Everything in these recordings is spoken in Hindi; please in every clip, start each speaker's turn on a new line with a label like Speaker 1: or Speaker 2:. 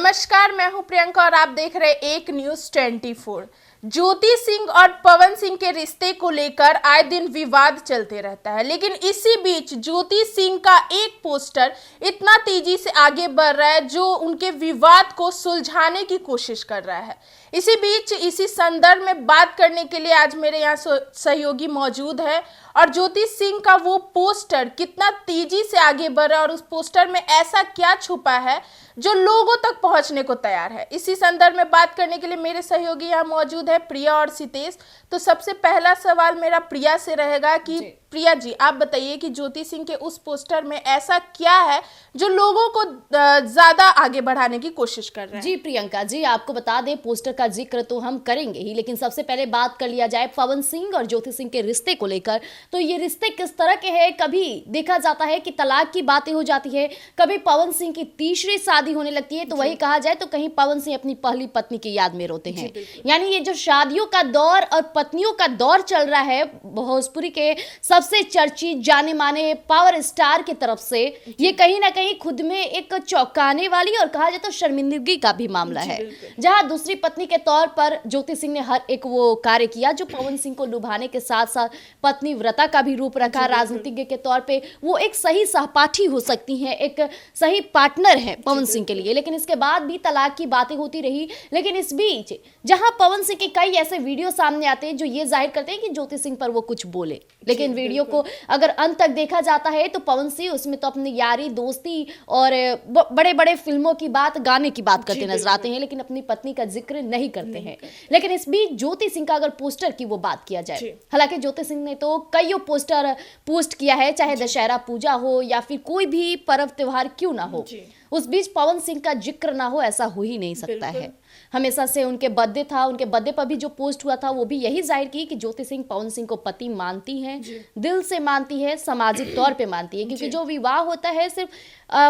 Speaker 1: नमस्कार, मैं हूं प्रियंका और आप देख रहे एक न्यूज 24। ज्योति सिंह और पवन सिंह के रिश्ते को लेकर आए दिन विवाद चलते रहता है, लेकिन इसी बीच ज्योति सिंह का एक पोस्टर इतना तेजी से आगे बढ़ रहा है जो उनके विवाद को सुलझाने की कोशिश कर रहा है। इसी बीच इसी संदर्भ में बात करने के लिए आज मेरे यहाँ सहयोगी मौजूद है और ज्योति सिंह का वो पोस्टर कितना तेजी से आगे बढ़ रहा है और उस पोस्टर में ऐसा क्या छुपा है जो लोगों तक पहुंचने को तैयार है। इसी संदर्भ में बात करने के लिए मेरे सहयोगी यहाँ मौजूद है प्रिया और सितेश। तो सबसे पहला सवाल मेरा प्रिया से रहेगा कि प्रिया जी, आप बताइए कि ज्योति सिंह के उस पोस्टर में ऐसा क्या है जो लोगों को ज्यादा आगे बढ़ाने की कोशिश कर रहे हैं।
Speaker 2: जी प्रियंका जी, आपको बता दें पोस्टर का जिक्र तो हम करेंगे ही, लेकिन सबसे पहले बात कर लिया जाए पवन सिंह और ज्योति सिंह के रिश्ते को लेकर। तो ये रिश्ते किस तरह के हैं, कभी देखा जाता है कि तलाक की बातें हो जाती है, कभी पवन सिंह की तीसरी शादी होने लगती है, तो वही कहा जाए तो कहीं पवन सिंह अपनी पहली पत्नी की याद में रोते हैं। यानी ये जो शादियों का दौर और पत्नियों का दौर चल रहा है भोजपुरी के सबसे चर्चित जाने माने पावर स्टार की तरफ से, ये कहीं ना कहीं खुद में एक चौंकाने वाली और कहा जाए तो शर्मिंदगी का भी मामला है, जहां दूसरी पत्नी के तौर पर ज्योति सिंह ने हर एक वो कार्य किया जो पवन सिंह को लुभाने के साथ साथ पत्नी व्रता का भी रूप रखा। राजनीतिज्ञ के तौर पे वो एक सही सहपाठी हो सकती हैं, एक सही पार्टनर है पवन सिंह के लिए। लेकिन इसके बाद भी तलाक की बातें होती रही। लेकिन इस बीच जहां पवन सिंह के कई ऐसे वीडियो सामने आते हैं जो ये जाहिर करते हैं कि ज्योति सिंह पर वो कुछ बोले, लेकिन वीडियो को अगर अंत तक देखा जाता है तो पवन सिंह उसमें तो अपनी यारी दोस्ती और बड़े बड़े फिल्मों की बात, गाने की बात करते नजर आते हैं, लेकिन अपनी पत्नी का जिक्र नहीं करते हैं। लेकिन इस बीच ज्योति सिंह का अगर पोस्टर की वो बात किया जाए, हालांकि ज्योति सिंह ने तो कई पोस्टर पोस्ट किया है, चाहे दशहरा पूजा हो या फिर कोई भी पर्व त्योहार क्यों ना हो, उस बीच पवन सिंह का जिक्र ना हो ऐसा हो ही नहीं सकता है। हमेशा से उनके बर्थडे था, उनके बर्थडे पर भी जो पोस्ट हुआ था वो भी यही जाहिर की कि ज्योति सिंह पवन सिंह को पति मानती हैं, दिल से मानती है, सामाजिक तौर पे मानती है, क्योंकि जो विवाह होता है सिर्फ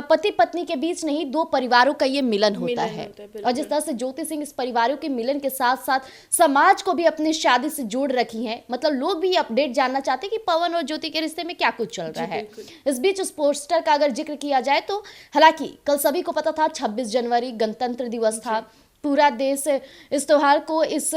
Speaker 2: पति पत्नी के बीच नहीं, दो परिवारों का ये मिलन होता है। और जिस तरह से ज्योति सिंह इस परिवारों के मिलन के साथ साथ समाज को भी अपनी शादी से जोड़ रखी है, मतलब लोग भी अपडेट जानना चाहते हैं कि पवन और ज्योति के रिश्ते में क्या कुछ चल रहा है। इस बीच उस पोस्टर का अगर जिक्र किया जाए तो हालांकि कल सभी को पता था 26 जनवरी गणतंत्र दिवस था, पूरा देश इस त्योहार को, इस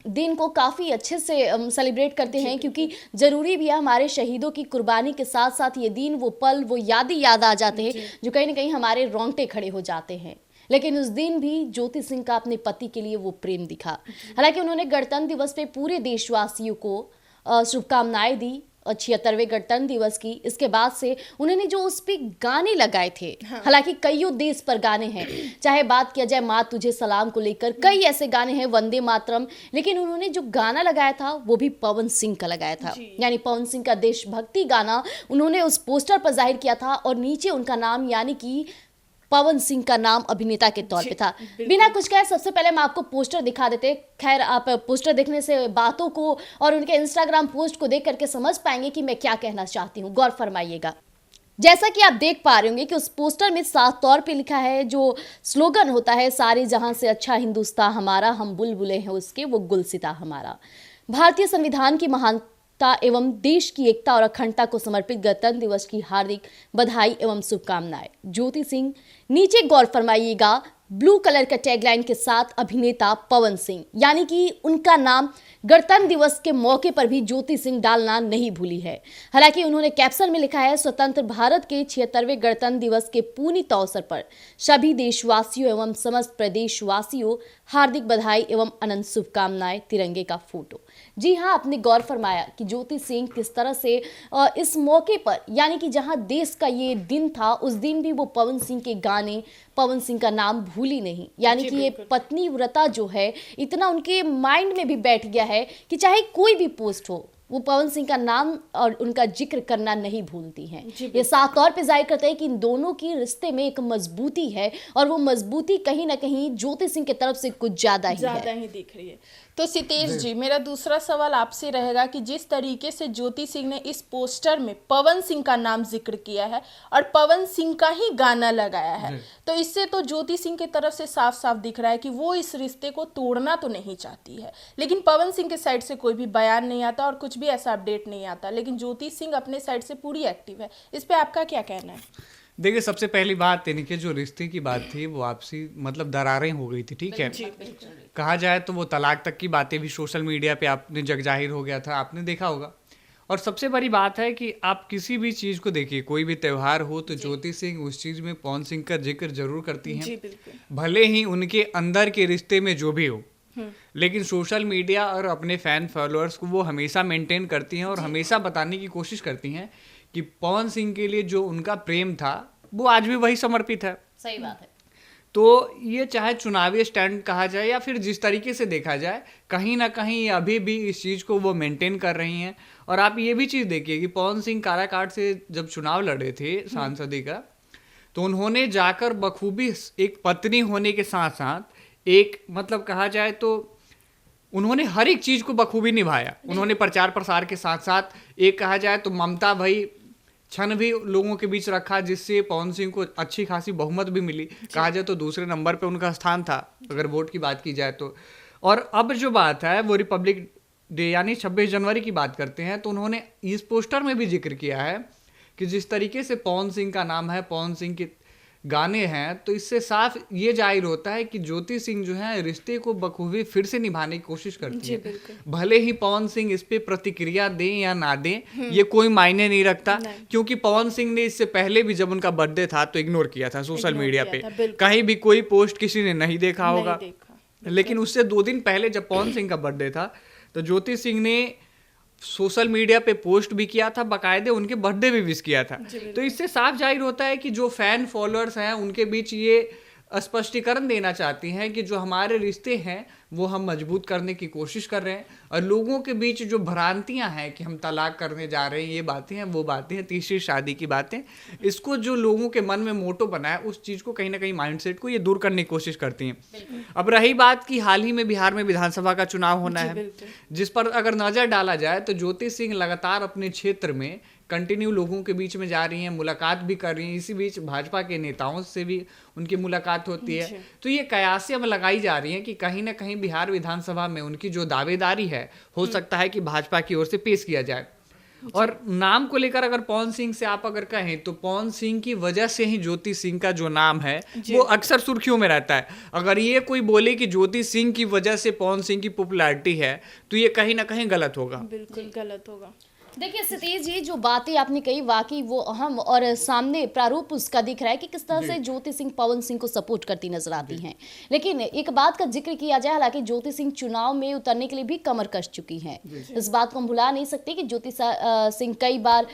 Speaker 2: दिन को काफ़ी अच्छे से सेलिब्रेट करते हैं, क्योंकि ज़रूरी भी है हमारे शहीदों की कुर्बानी के साथ साथ ये दिन, वो पल, वो याद आ जाते हैं जो कहीं ना कहीं हमारे रोंगटे खड़े हो जाते हैं। लेकिन उस दिन भी ज्योति सिंह का अपने पति के लिए वो प्रेम दिखा। हालांकि उन्होंने गणतंत्र दिवस पे पूरे देशवासियों को शुभकामनाएं दी और 76वें गणतंत्र दिवस की। इसके बाद से उन्होंने जो उस पे गाने लगाए थे, हालांकि कईयों देश पर गाने हैं, चाहे बात किया जाए माँ तुझे सलाम को लेकर, कई ऐसे गाने हैं, वंदे मातरम, लेकिन उन्होंने जो गाना लगाया था वो भी पवन सिंह का लगाया था। यानी पवन सिंह का देशभक्ति गाना उन्होंने उस पोस्टर पर जाहिर किया था और नीचे उनका नाम यानी कि पवन सिंह का नाम अभिनेता के तौर पे था। बिना कुछ कहे सबसे पहले हम आपको पोस्टर दिखा देते। खैर, आप पोस्टर देखने से बातों को और उनके इंस्टाग्राम पोस्ट को देख करके समझ पाएंगे कि मैं क्या कहना चाहती हूँ। गौर फरमाइएगा। जैसा कि आप देख पा रहे होंगे कि उस पोस्टर में साफ तौर पे लिखा है, जो स्लोगन होता है, सारे जहां से अच्छा हिंदुस्तान हमारा, हम बुलबुलें हैं उसके, वो गुलसिता हमारा। भारतीय संविधान की महानता एवं देश की एकता और अखंडता को समर्पित गणतंत्र दिवस की हार्दिक बधाई एवं शुभकामनाएं। ज्योति सिंह। नीचे गौर फरमाइएगा, ब्लू कलर का टैगलाइन के साथ अभिनेता पवन सिंह, यानी कि उनका नाम गणतंत्र दिवस के मौके पर भी ज्योति सिंह डालना नहीं भूली है। हालांकि उन्होंने कैप्शन में लिखा है, स्वतंत्र भारत के 76वें गणतंत्र दिवस के पुनीत अवसर पर सभी देशवासियों एवं समस्त प्रदेशवासियों हार्दिक बधाई एवं अनंत शुभकामनाएं, तिरंगे का फोटो। जी हाँ, आपने गौर फरमाया कि ज्योति सिंह किस तरह से इस मौके पर, यानी कि जहां देश का ये दिन था, उस दिन भी वो पवन सिंह के गाने, पवन सिंह का नाम भूली नहीं। यानी कि ये पत्नी व्रता जो है इतना उनके माइंड में भी बैठ गया है कि चाहे कोई भी पोस्ट हो, वो पवन सिंह का नाम और उनका जिक्र करना नहीं भूलती हैं। ये साफ तौर पे जाहिर करते हैं कि इन दोनों की रिश्ते में एक मजबूती है और वो मजबूती कहीं ना कहीं ज्योति सिंह की तरफ से कुछ ज्यादा ही
Speaker 1: दिख रही है। तो सितेश जी, मेरा दूसरा सवाल आपसे रहेगा कि जिस तरीके से ज्योति सिंह ने इस पोस्टर में पवन सिंह का नाम जिक्र किया है और पवन सिंह का ही गाना लगाया है, तो इससे तो ज्योति सिंह की तरफ से साफ साफ दिख रहा है कि वो इस रिश्ते को तोड़ना तो नहीं चाहती है। लेकिन पवन सिंह के साइड से कोई भी बयान नहीं आता और कुछ भी ऐसा अपडेट नहीं आता, लेकिन ज्योति सिंह अपने साइड से पूरी एक्टिव है। इस पे आपका क्या कहना है?
Speaker 3: देखिए, सबसे पहली बात यानी कि जो रिश्ते की बात थी वो आपसी मतलब दरारें हो गई थी, ठीक है। कहा जाए तो वो तलाक तक की बातें भी सोशल मीडिया पे आपने जग जाहिर हो गया था, आपने देखा होगा। और सबसे बड़ी बात है कि आप किसी भी चीज़ को देखिए, कोई भी त्यौहार हो तो ज्योति सिंह उस चीज़ में पवन सिंह का जिक्र जरूर करती हैं, भले ही उनके अंदर के रिश्ते में जो भी हो, लेकिन सोशल मीडिया और अपने फैन फॉलोअर्स को वो हमेशा मेंटेन करती हैं और हमेशा बताने की कोशिश करती हैं कि पवन सिंह के लिए जो उनका प्रेम था वो आज भी वही समर्पित है।
Speaker 2: सही बात है।
Speaker 3: तो ये चाहे चुनावी स्टैंड कहा जाए या फिर जिस तरीके से देखा जाए, कहीं ना कहीं अभी भी इस चीज़ को वो मेंटेन कर रही हैं। और आप ये भी चीज़ देखिए कि पवन सिंह काराकाट से जब चुनाव लड़े थे सांसदी का, तो उन्होंने जाकर बखूबी एक पत्नी होने के साथ साथ एक मतलब कहा जाए तो उन्होंने हर एक चीज़ को बखूबी निभाया। उन्होंने प्रचार प्रसार के साथ साथ एक कहा जाए तो ममता भाई क्षण भी लोगों के बीच रखा, जिससे पवन सिंह को अच्छी खासी बहुमत भी मिली। कहा जाए तो दूसरे नंबर पे उनका स्थान था अगर वोट की बात की जाए तो। और अब जो बात है वो रिपब्लिक डे यानी 26 जनवरी की बात करते हैं, तो उन्होंने इस पोस्टर में भी जिक्र किया है कि जिस तरीके से पवन सिंह का नाम है, पवन सिंह के गाने हैं, तो इससे साफ ये जाहिर होता है कि ज्योति सिंह जो है रिश्ते को बखूबी फिर से निभाने की कोशिश करती है। भले ही पवन सिंह इस पे प्रतिक्रिया दें या ना दें, ये कोई मायने नहीं रखता, क्योंकि पवन सिंह ने इससे पहले भी जब उनका बर्थडे था तो इग्नोर किया था सोशल मीडिया पे। कहीं भी कोई पोस्ट किसी ने नहीं देखा होगा। लेकिन उससे 2 दिन पहले जब पवन सिंह का बर्थडे था तो ज्योति सिंह ने सोशल मीडिया पे पोस्ट भी किया था, बाकायदे उनके बर्थडे भी विश किया था। तो इससे साफ जाहिर होता है कि जो फैन फॉलोअर्स हैं उनके बीच ये स्पष्टीकरण देना चाहती हैं कि जो हमारे रिश्ते हैं वो हम मजबूत करने की कोशिश कर रहे हैं, और लोगों के बीच जो भ्रांतियां हैं कि हम तलाक करने जा रहे हैं, ये बातें हैं, वो बातें हैं, तीसरी शादी की बातें, इसको जो लोगों के मन में मोटो बना है उस चीज़ को कहीं ना कहीं माइंडसेट को ये दूर करने की कोशिश करती हैं। अब रही बात कि हाल ही में बिहार में विधानसभा का चुनाव होना है, जिस पर अगर नज़र डाला जाए तो ज्योति सिंह लगातार अपने क्षेत्र में कंटिन्यू लोगों के बीच में जा रही हैं, मुलाकात भी कर रही हैं। इसी बीच भाजपा के नेताओं से भी उनकी मुलाकात होती है। तो ये कयासियां लगाई जा रही हैं कि कहीं ना कहीं बिहार विधानसभा में उनकी जो दावेदारी है हो सकता है कि भाजपा की ओर से पेश किया जाए। और नाम को लेकर अगर पवन सिंह से आप अगर कहें तो पवन सिंह की वजह से ही ज्योति सिंह का जो नाम है वो अक्सर सुर्खियों में रहता है। अगर ये कोई बोले कि ज्योति सिंह की वजह से पवन सिंह की पॉपुलैरिटी है तो ये कहीं ना कहीं गलत होगा।
Speaker 1: बिल्कुल गलत होगा।
Speaker 2: देखिए सतीश जी, जो बातें आपने कही वाकई वो अहम और सामने प्रारूप उसका दिख रहा है कि किस तरह से ज्योति सिंह पवन सिंह को सपोर्ट करती नजर आती हैं। लेकिन एक बात का जिक्र किया जाए, हालांकि ज्योति सिंह चुनाव में उतरने के लिए भी कमर कस चुकी हैं। इस बात को हम भुला नहीं सकते कि ज्योति सिंह कई बार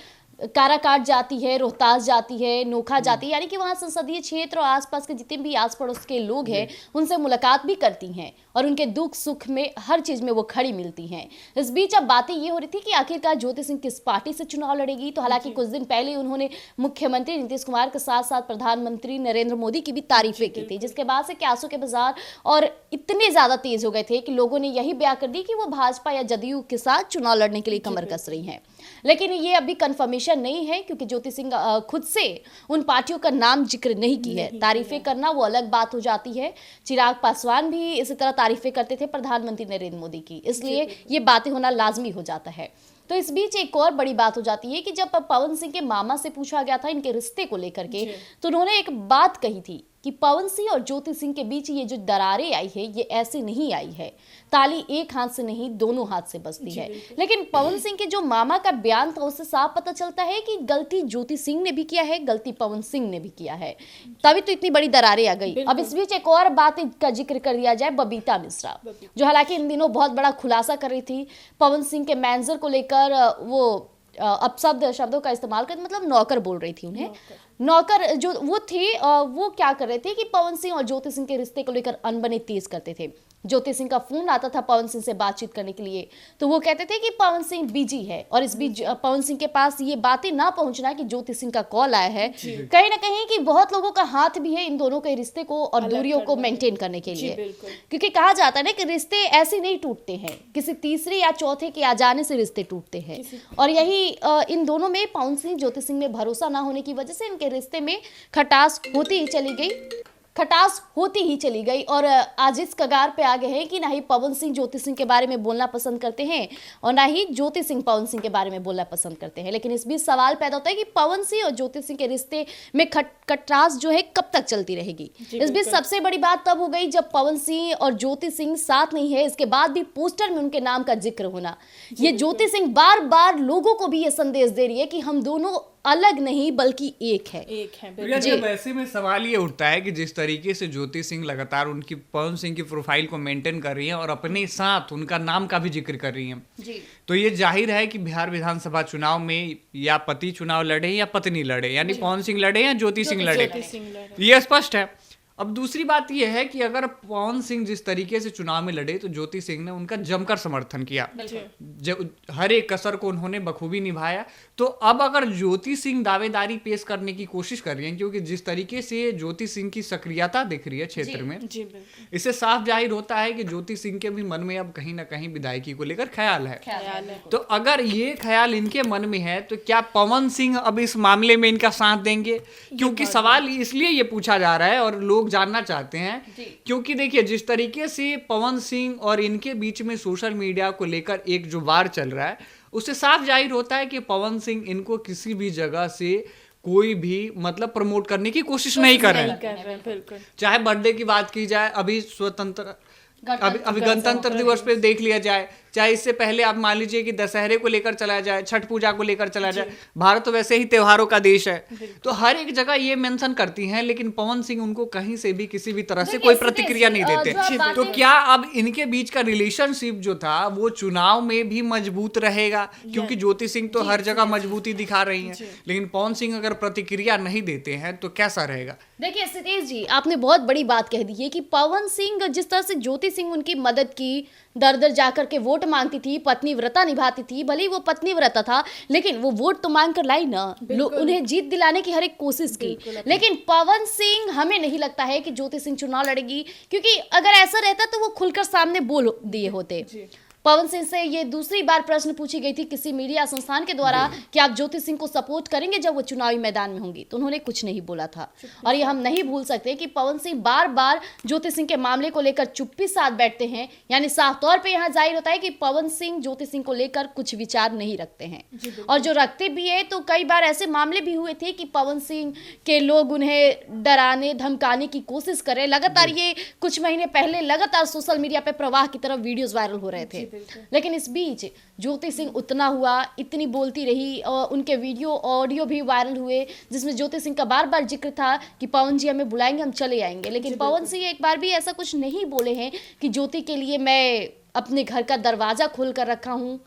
Speaker 2: काराकाट जाती है, रोहतास जाती है, नोखा जाती है, यानी कि वहाँ संसदीय क्षेत्र और आसपास के जितने भी आस पड़ोस के लोग हैं उनसे मुलाकात भी करती हैं और उनके दुख सुख में हर चीज में वो खड़ी मिलती हैं। इस बीच अब बातें ये हो रही थी कि आखिरकार ज्योति सिंह किस पार्टी से चुनाव लड़ेगी। तो हालांकि कुछ दिन पहले उन्होंने मुख्यमंत्री नीतीश कुमार के साथ साथ प्रधानमंत्री नरेंद्र मोदी की भी तारीफें की थी, जिसके बाद से क्यासों के बाजार और इतने ज्यादा तेज हो गए थे कि लोगों ने यही बयान कर दी कि वो भाजपा या जदयू के साथ चुनाव लड़ने के लिए कमर कस रही हैं। लेकिन ये अभी कंफर्मेशन नहीं है, क्योंकि ज्योति सिंह खुद से उन पार्टियों का नाम जिक्र नहीं की है। तारीफें करना वो अलग बात हो जाती है। चिराग पासवान भी इसी तरह तारीफें करते थे प्रधानमंत्री नरेंद्र मोदी की, इसलिए ये बातें होना लाजमी हो जाता है। तो इस बीच एक और बड़ी बात हो जाती है कि जब पवन सिंह के मामा से पूछा गया था इनके रिश्ते को लेकर के, तो उन्होंने एक बात कही थी कि पवन सिंह और ज्योति सिंह के बीच ये जो दरारें आई है ये ऐसे नहीं आई है, ताली एक हाथ से नहीं दोनों हाथ से बजती है। लेकिन पवन सिंह के जो मामा का बयान था उससे साफ पता चलता है कि गलती ज्योति सिंह ने भी किया है, गलती पवन सिंह ने भी किया है, तभी तो इतनी बड़ी दरारें आ गई। अब इस बीच एक और बात का जिक्र कर दिया जाए, बबीता मिश्रा, जो हालांकि इन दिनों बहुत बड़ा खुलासा कर रही थी पवन सिंह के मैनेजर को लेकर। वो शब्दों का इस्तेमाल कर, मतलब नौकर बोल रही थी उन्हें। नौकर जो वो थे वो क्या कर रहे थे कि पवन सिंह और ज्योति सिंह के रिश्ते को लेकर अनबने तेज करते थे। ज्योति सिंह का फोन आता था पवन सिंह से बातचीत करने के लिए, तो वो कहते थे कि पवन सिंह बिजी है, और इस बीच पवन सिंह के पास ये बातें ना पहुंचना कि ज्योति सिंह का कॉल आया है, कहीं ना कहीं कि बहुत लोगों का हाथ भी है इन दोनों के रिश्ते को और दूरियों को मेंटेन करने के लिए। क्योंकि कहा जाता है ना कि रिश्ते ऐसे नहीं टूटते हैं, किसी तीसरे या चौथे के आ जाने से रिश्ते टूटते हैं। और यही इन दोनों में पवन सिंह ज्योति सिंह में भरोसा ना होने की वजह से इनके रिश्ते में खटास होती ही चली गई। खटास होती ही चली गई और आज इस कगार पे आ गए हैं कि ना ही पवन सिंह ज्योति सिंह के बारे में बोलना पसंद करते हैं और ना ही ज्योति सिंह पवन सिंह के बारे में बोलना पसंद करते हैं। लेकिन इस बीच सवाल पैदा होता है कि पवन सिंह और ज्योति सिंह के रिश्ते में खटास जो है कब तक चलती रहेगी। इस बीच सबसे बड़ी बात तब हो गई जब पवन सिंह और ज्योति सिंह साथ नहीं है, इसके बाद भी पोस्टर में उनके नाम का जिक्र होना। ये ज्योति सिंह बार बार लोगों को भी ये संदेश दे रही है कि हम दोनों अलग नहीं बल्कि एक है।
Speaker 3: जब ऐसे में सवाल ये उठता है कि जिस तरीके से ज्योति सिंह लगातार उनकी पवन सिंह की प्रोफाइल को मेंटेन कर रही हैं और अपने साथ उनका नाम का भी जिक्र कर रही हैं, तो ये जाहिर है कि बिहार विधानसभा चुनाव में या पति चुनाव लड़े या पत्नी लड़े, यानी पवन सिंह लड़े या ज्योति सिंह लड़े, ये स्पष्ट है। अब दूसरी बात यह है कि अगर पवन सिंह जिस तरीके से चुनाव में लड़े तो ज्योति सिंह ने उनका जमकर समर्थन किया, हर एक कसर को उन्होंने बखूबी निभाया। तो अब अगर ज्योति सिंह दावेदारी पेश करने की कोशिश कर रही हैं, क्योंकि जिस तरीके से ज्योति सिंह की सक्रियता दिख रही है क्षेत्र में, इससे साफ जाहिर होता है कि ज्योति सिंह के भी मन में अब कहीं ना कहीं विधायकी को लेकर ख्याल है। तो अगर ये ख्याल इनके मन में है तो क्या पवन सिंह अब इस मामले में इनका साथ देंगे? क्योंकि सवाल इसलिए ये पूछा जा रहा है और लोग जानना चाहते हैं, क्योंकि देखिए जिस तरीके से पवन सिंह और इनके बीच में सोशल मीडिया को लेकर एक जो वार चल रहा है, उससे साफ जाहिर होता है कि पवन सिंह इनको किसी भी जगह से कोई भी मतलब प्रमोट करने की कोशिश नहीं कर रहे हैं। चाहे बर्थडे की बात की जाए, अभी अभी गणतंत्र दिवस पे देख लिया जाए, चाहे इससे पहले आप मान लीजिए कि दशहरे को लेकर चला जाए, छठ पूजा को लेकर चला जाए, भारत तो वैसे ही त्योहारों का देश है, तो हर एक जगह ये मेंशन करती हैं, लेकिन पवन सिंह उनको कहीं से भी किसी भी तरह से कोई प्रतिक्रिया नहीं देते। तो क्या अब इनके बीच का रिलेशनशिप जो था वो चुनाव में भी मजबूत रहेगा? क्योंकि ज्योति सिंह तो हर जगह मजबूती दिखा रही हैं, लेकिन पवन सिंह अगर प्रतिक्रिया नहीं देते हैं तो कैसा रहेगा?
Speaker 2: देखिए सितेश जी, आपने बहुत बड़ी बात कह दी है कि पवन सिंह जिस तरह से ज्योति सिंह उनकी मदद की, दर दर जाकर के वोट मांगती थी, पत्नी व्रता निभाती थी, भले ही वो पत्नी व्रता था लेकिन वो वोट तो मांग कर लाई ना, उन्हें जीत दिलाने की हर एक कोशिश की। लेकिन पवन सिंह, हमें नहीं लगता है कि ज्योति सिंह चुनाव लड़ेगी, क्योंकि अगर ऐसा रहता तो वो खुलकर सामने बोल दिए होते। पवन सिंह से ये दूसरी बार प्रश्न पूछी गई थी किसी मीडिया संस्थान के द्वारा कि आप ज्योति सिंह को सपोर्ट करेंगे जब वो चुनावी मैदान में होंगी, तो उन्होंने कुछ नहीं बोला था। और ये हम नहीं भूल सकते कि पवन सिंह बार बार ज्योति सिंह के मामले को लेकर चुप्पी साध बैठते हैं, यानी साफ तौर पे यहाँ जाहिर होता है कि पवन सिंह ज्योति सिंह को लेकर कुछ विचार नहीं रखते हैं। और जो रखते भी है तो कई बार ऐसे मामले भी हुए थे कि पवन सिंह के लोग उन्हें डराने धमकाने की कोशिश करें। लगातार ये कुछ महीने पहले लगातार सोशल मीडिया पे प्रवाह की तरफ वीडियोस वायरल हो रहे थे, लेकिन इस बीच ज्योति सिंह उतना हुआ, इतनी बोलती रही और उनके वीडियो ऑडियो भी वायरल हुए जिसमें ज्योति सिंह का बार बार जिक्र था कि पवन जी हमें बुलाएंगे, हम चले आएंगे। लेकिन पवन सिंह एक बार भी ऐसा कुछ नहीं बोले हैं कि ज्योति के लिए मैं अपने घर का दरवाजा खोल कर रखा हूं,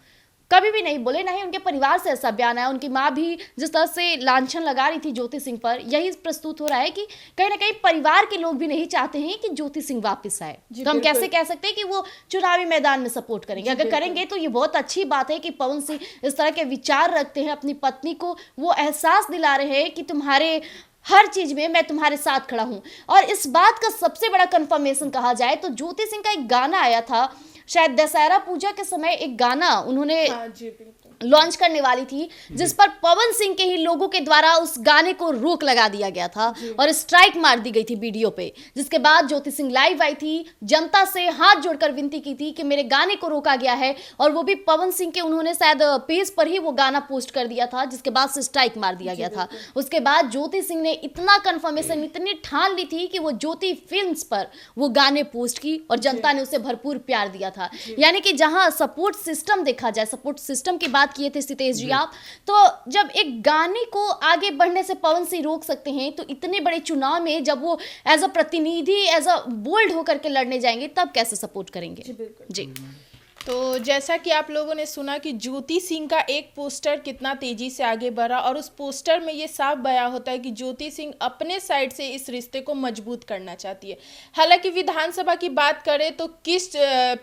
Speaker 2: कभी भी नहीं बोले। ना ही उनके परिवार से ऐसा बयान आया। उनकी माँ भी जिस तरह से लांछन लगा रही थी ज्योति सिंह पर, यही प्रस्तुत हो रहा है कि कहीं ना कहीं परिवार के लोग भी नहीं चाहते हैं कि ज्योति सिंह वापस आए। तो हम कैसे कह सकते हैं कि वो चुनावी मैदान में सपोर्ट करेंगे? अगर करेंगे तो ये बहुत अच्छी बात है कि पवन सिंह इस तरह के विचार रखते हैं, अपनी पत्नी को वो एहसास दिला रहे हैं कि तुम्हारे हर चीज में मैं तुम्हारे साथ खड़ा हूं। और इस बात का सबसे बड़ा कंफर्मेशन कहा जाए तो ज्योति सिंह का एक गाना आया था, शायद दशहरा पूजा के समय एक गाना उन्होंने लॉन्च करने वाली थी, जिस पर पवन सिंह के ही लोगों के द्वारा उस गाने को रोक लगा दिया गया था और स्ट्राइक मार दी गई थी वीडियो पे। जिसके बाद ज्योति सिंह लाइव आई थी, जनता से हाथ जोड़कर विनती की थी कि मेरे गाने को रोका गया है, और वो भी पवन सिंह के उन्होंने शायद पेज पर ही वो गाना पोस्ट कर दिया था, जिसके बाद से स्ट्राइक मार दिया गया था। उसके बाद ज्योति सिंह ने इतना कंफर्मेशन, इतनी ठान ली थी कि वो ज्योति फिल्म्स पर वो गाने पोस्ट की और जनता ने उसे भरपूर प्यार दिया था। यानी कि जहां सपोर्ट सिस्टम देखा जाए, सपोर्ट सिस्टम की बात किए थे सितेश जी आप, तो जब एक गाने को आगे बढ़ने से पवन सिंह रोक सकते हैं, तो इतने बड़े चुनाव में जब वो एज अ प्रतिनिधि, एज अ बोल्ड होकर के लड़ने जाएंगे, तब कैसे सपोर्ट करेंगे? जी
Speaker 1: तो जैसा कि आप लोगों ने सुना कि ज्योति सिंह का एक पोस्टर कितना तेजी से आगे बढ़ा, और उस पोस्टर में ये साफ बयां होता है कि ज्योति सिंह अपने साइड से इस रिश्ते को मजबूत करना चाहती है। हालांकि विधानसभा की बात करें तो किस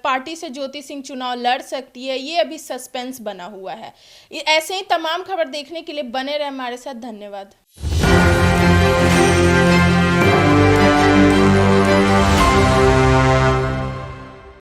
Speaker 1: पार्टी से ज्योति सिंह चुनाव लड़ सकती है, ये अभी सस्पेंस बना हुआ है। ऐसे ही तमाम खबर देखने के लिए बने रहे हमारे साथ। धन्यवाद।